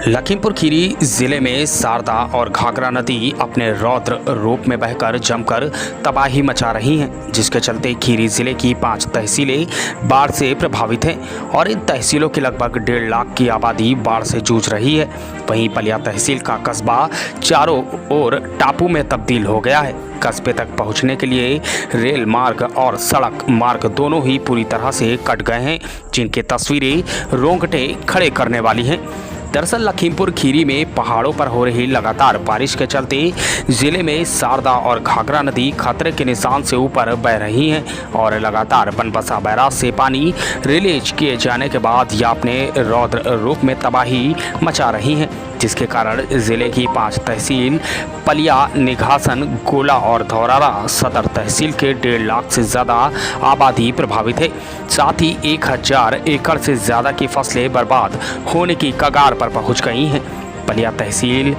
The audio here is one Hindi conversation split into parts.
लखीमपुर खीरी जिले में शारदा और घाघरा नदी अपने रौद्र रूप में बहकर जमकर तबाही मचा रही हैं, जिसके चलते खीरी जिले की 5 तहसीलें बाढ़ से प्रभावित हैं और इन तहसीलों की लगभग 1.5 लाख की आबादी बाढ़ से जूझ रही है। वहीं पलिया तहसील का कस्बा चारों ओर टापू में तब्दील हो गया है। कस्बे तक पहुंचने के लिए रेल मार्ग और सड़क मार्ग दोनों ही पूरी तरह से कट गए हैं, जिनकी तस्वीरें रोंगटे खड़े करने वाली हैं। दरअसल लखीमपुर खीरी में पहाड़ों पर हो रही लगातार बारिश के चलते जिले में शारदा और घाघरा नदी खतरे के निशान से ऊपर बह रही हैं और लगातार बनबसा बैराज से पानी रिलीज किए जाने के बाद यह अपने रौद्र रूप में तबाही मचा रही हैं, जिसके कारण जिले की 5 तहसील पलिया, निघासन, गोला और धौरारा सदर तहसील के 1.5 लाख से ज़्यादा आबादी प्रभावित है। साथ ही 1000 एकड़ से ज़्यादा की फसलें बर्बाद होने की कगार पर पहुंच गई हैं। पलिया तहसील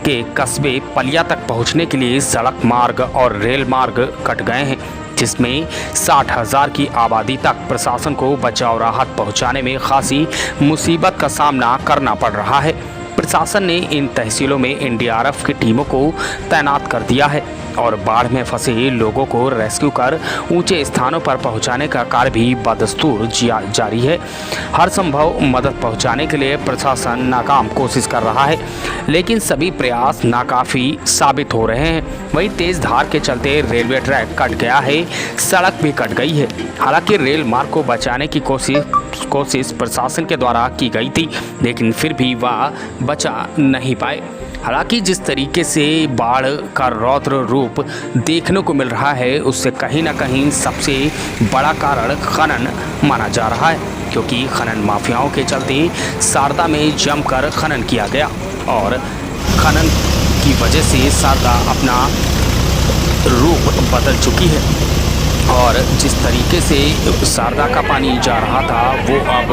के कस्बे पलिया तक पहुंचने के लिए सड़क मार्ग और रेल मार्ग कट गए हैं, जिसमें 60,000 की आबादी तक प्रशासन को बचाव राहत पहुंचाने में खासी मुसीबत का सामना करना पड़ रहा है। प्रशासन ने इन तहसीलों में एनडीआरएफ की टीमों को तैनात कर दिया है और बाढ़ में फंसे लोगों को रेस्क्यू कर ऊंचे स्थानों पर पहुंचाने का कार्य भी बदस्तूर जारी है। हर संभव मदद पहुंचाने के लिए प्रशासन नाकाम कोशिश कर रहा है, लेकिन सभी प्रयास नाकाफी साबित हो रहे हैं। वहीं तेज धार के चलते रेलवे ट्रैक कट गया है, सड़क भी कट गई है। हालांकि रेल मार्ग को बचाने की कोशिश प्रशासन के द्वारा की गई थी, लेकिन फिर भी वह बचा नहीं पाए। हालांकि जिस तरीके से बाढ़ का रौद्र रूप देखने को मिल रहा है, उससे कहीं ना कहीं सबसे बड़ा कारण खनन माना जा रहा है, क्योंकि खनन माफियाओं के चलते शारदा में जमकर खनन किया गया और खनन की वजह से शारदा अपना रूप बदल चुकी है और जिस तरीके से शारदा का पानी जा रहा था वो अब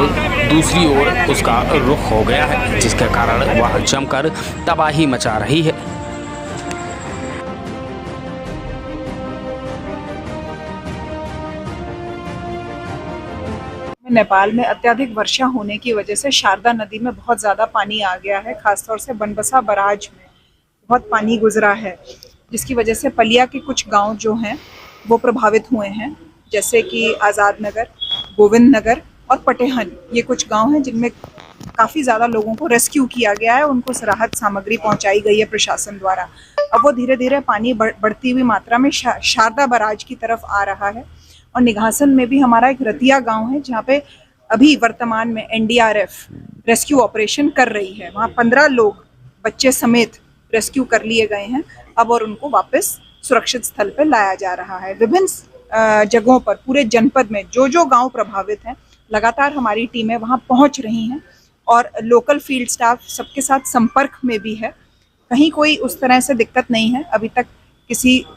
दूसरी ओर उसका रुख हो गया है, जिसके कारण वह जमकर तबाही मचा रही है। नेपाल में अत्यधिक वर्षा होने की वजह से शारदा नदी में बहुत ज़्यादा पानी आ गया है। खासतौर से बनबसा बराज में बहुत पानी गुजरा है, जिसकी वजह से पलिया के कुछ गांव जो हैं वो प्रभावित हुए हैं, जैसे कि आज़ाद नगर, गोविंद नगर और पटेहन। ये कुछ गांव हैं जिनमें काफ़ी ज़्यादा लोगों को रेस्क्यू किया गया है, उनको राहत सामग्री पहुंचाई गई है प्रशासन द्वारा। अब वो धीरे धीरे पानी बढ़ती हुई मात्रा में शारदा बराज की तरफ आ रहा है। और निघासन में भी हमारा एक रतिया गाँव है, जहाँ पे अभी वर्तमान में एनडीआरएफ रेस्क्यू ऑपरेशन कर रही है। वहाँ 15 लोग बच्चे समेत रेस्क्यू कर लिए गए हैं अब, और उनको वापस सुरक्षित स्थल पर लाया जा रहा है। विभिन्न जगहों पर पूरे जनपद में जो गांव प्रभावित हैं, लगातार हमारी टीमें वहां पहुंच रही हैं और लोकल फील्ड स्टाफ सबके साथ संपर्क में भी है। कहीं कोई उस तरह से दिक्कत नहीं है अभी तक।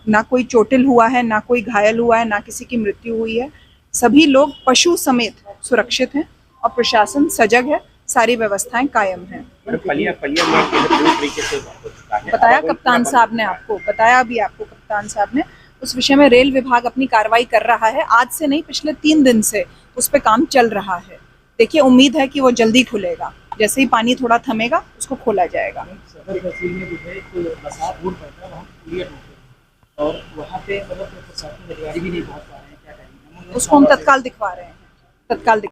ना कोई चोटिल हुआ है, ना कोई घायल हुआ है, ना किसी की मृत्यु हुई है। सभी लोग पशु समेत सुरक्षित हैं और प्रशासन सजग है, सारी व्यवस्थाएं कायम हैं। बताया कप्तान साहब ने आपको, बताया भी आपको कप्तान साहब ने। उस विषय में रेल विभाग अपनी कार्रवाई कर रहा है। आज से नहीं, पिछले 3 दिन से उस पे काम चल रहा है। देखिए, उम्मीद है कि वो जल्दी खुलेगा। जैसे ही पानी थोड़ा थमेगा उसको खोला जाएगा। और वहाँ पे मतलब प्रशासन अधिकारी भी नहीं पहुँच पा रहे हैं, क्या करेंगे? उसको हम तत्काल दिखवा रहे हैं, तत्काल